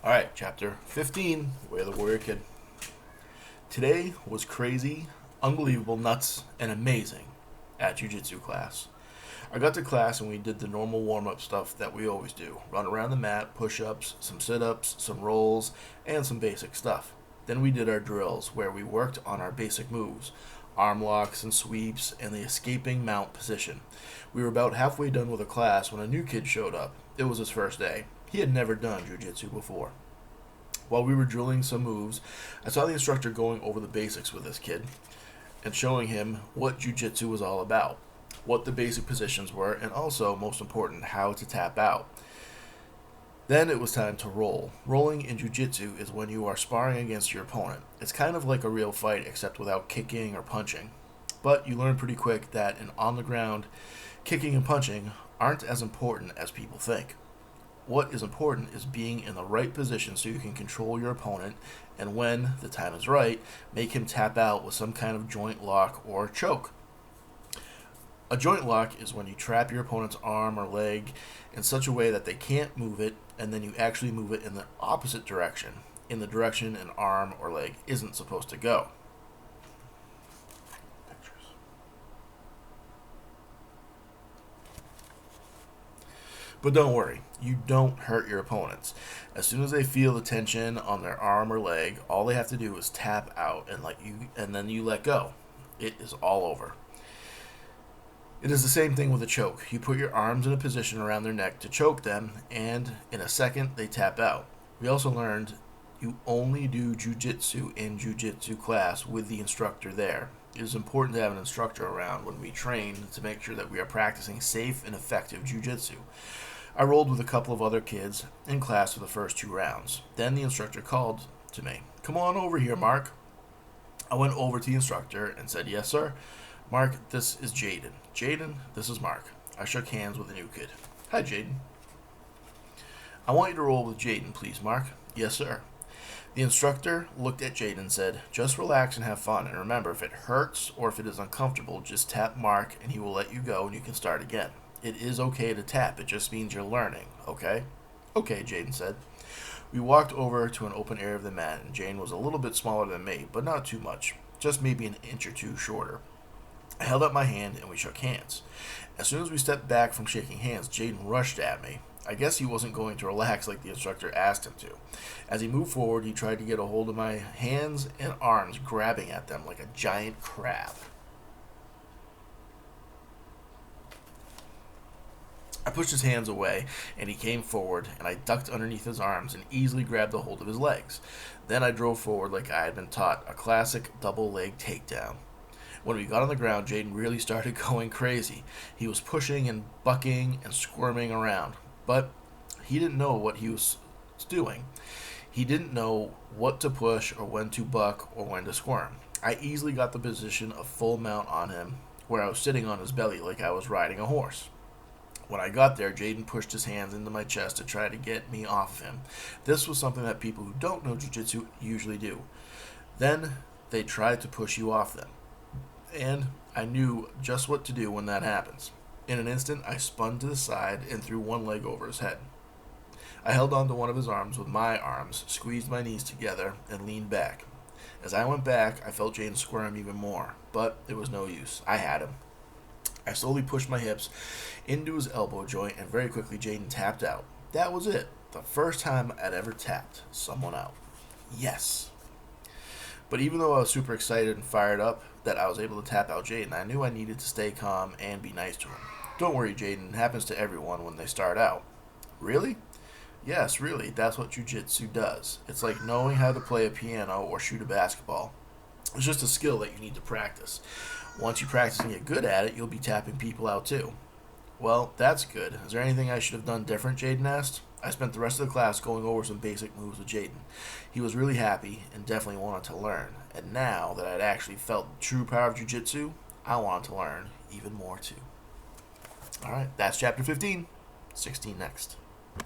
Alright, chapter 15, Way of the Warrior Kid. Today was crazy, unbelievable, nuts, and amazing at jiu-jitsu class. I got to class and we did the normal warm-up stuff that we always do. Run around the mat, push-ups, some sit-ups, some rolls, and some basic stuff. Then we did our drills where we worked on our basic moves, arm locks and sweeps, and the escaping mount position. We were about halfway done with the class when a new kid showed up. It was his first day. He had never done jiu-jitsu before. While we were drilling some moves, I saw the instructor going over the basics with this kid and showing him what jiu-jitsu was all about, what the basic positions were, and also, most important, how to tap out. Then it was time to roll. Rolling in jiu-jitsu is when you are sparring against your opponent. It's kind of like a real fight except without kicking or punching. But you learn pretty quick that in on the ground, kicking and punching aren't as important as people think. What is important is being in the right position so you can control your opponent, and when the time is right, make him tap out with some kind of joint lock or choke. A joint lock is when you trap your opponent's arm or leg in such a way that they can't move it, and then you actually move it in the opposite direction, in the direction an arm or leg isn't supposed to go. But don't worry, you don't hurt your opponents. As soon as they feel the tension on their arm or leg, all they have to do is tap out and then you let go. It is all over. It is the same thing with a choke. You put your arms in a position around their neck to choke them, and in a second they tap out. We also learned you only do jiu-jitsu in jiu-jitsu class with the instructor there. It is important to have an instructor around when we train to make sure that we are practicing safe and effective jiu-jitsu. I rolled with a couple of other kids in class for the first 2 rounds. Then the instructor called to me. "Come on over here, Mark." I went over to the instructor and said, "Yes, sir." "Mark, this is Jaden." "Jaden, this is Mark." I shook hands with the new kid. "Hi, Jaden." "I want you to roll with Jaden, please, Mark." "Yes, sir." The instructor looked at Jaden and said, "Just relax and have fun. And remember, if it hurts or if it is uncomfortable, just tap Mark and he will let you go and you can start again. It is okay to tap. It just means you're learning, okay?" "Okay," Jaden said. We walked over to an open area of the mat, and Jaden was a little bit smaller than me, but not too much, just maybe an inch or two shorter. I held up my hand and we shook hands. As soon as we stepped back from shaking hands, Jaden rushed at me. I guess he wasn't going to relax like the instructor asked him to. As he moved forward, he tried to get a hold of my hands and arms, grabbing at them like a giant crab. I pushed his hands away, and he came forward, and I ducked underneath his arms and easily grabbed a hold of his legs. Then I drove forward like I had been taught, a classic double leg takedown. When we got on the ground, Jaden really started going crazy. He was pushing and bucking and squirming around, but he didn't know what he was doing. He didn't know what to push or when to buck or when to squirm. I easily got the position of full mount on him, where I was sitting on his belly like I was riding a horse. When I got there, Jaden pushed his hands into my chest to try to get me off of him. This was something that people who don't know jiu-jitsu usually do. Then they try to push you off them. And I knew just what to do when that happens. In an instant, I spun to the side and threw one leg over his head. I held onto one of his arms with my arms, squeezed my knees together, and leaned back. As I went back, I felt Jaden squirm even more, but it was no use. I had him. I slowly pushed my hips into his elbow joint, and very quickly Jaden tapped out. That was it. The first time I'd ever tapped someone out. Yes. But even though I was super excited and fired up that I was able to tap out Jaden, I knew I needed to stay calm and be nice to him. "Don't worry, Jaden. It happens to everyone when they start out." "Really?" "Yes, really. That's what jiu-jitsu does. It's like knowing how to play a piano or shoot a basketball. It's just a skill that you need to practice. Once you practice and get good at it, you'll be tapping people out too." "Well, that's good. Is there anything I should have done different?" Jaden asked. I spent the rest of the class going over some basic moves with Jaden. He was really happy and definitely wanted to learn. And now that I'd actually felt the true power of jiu-jitsu, I wanted to learn even more too. Alright, that's chapter 15. 16 next.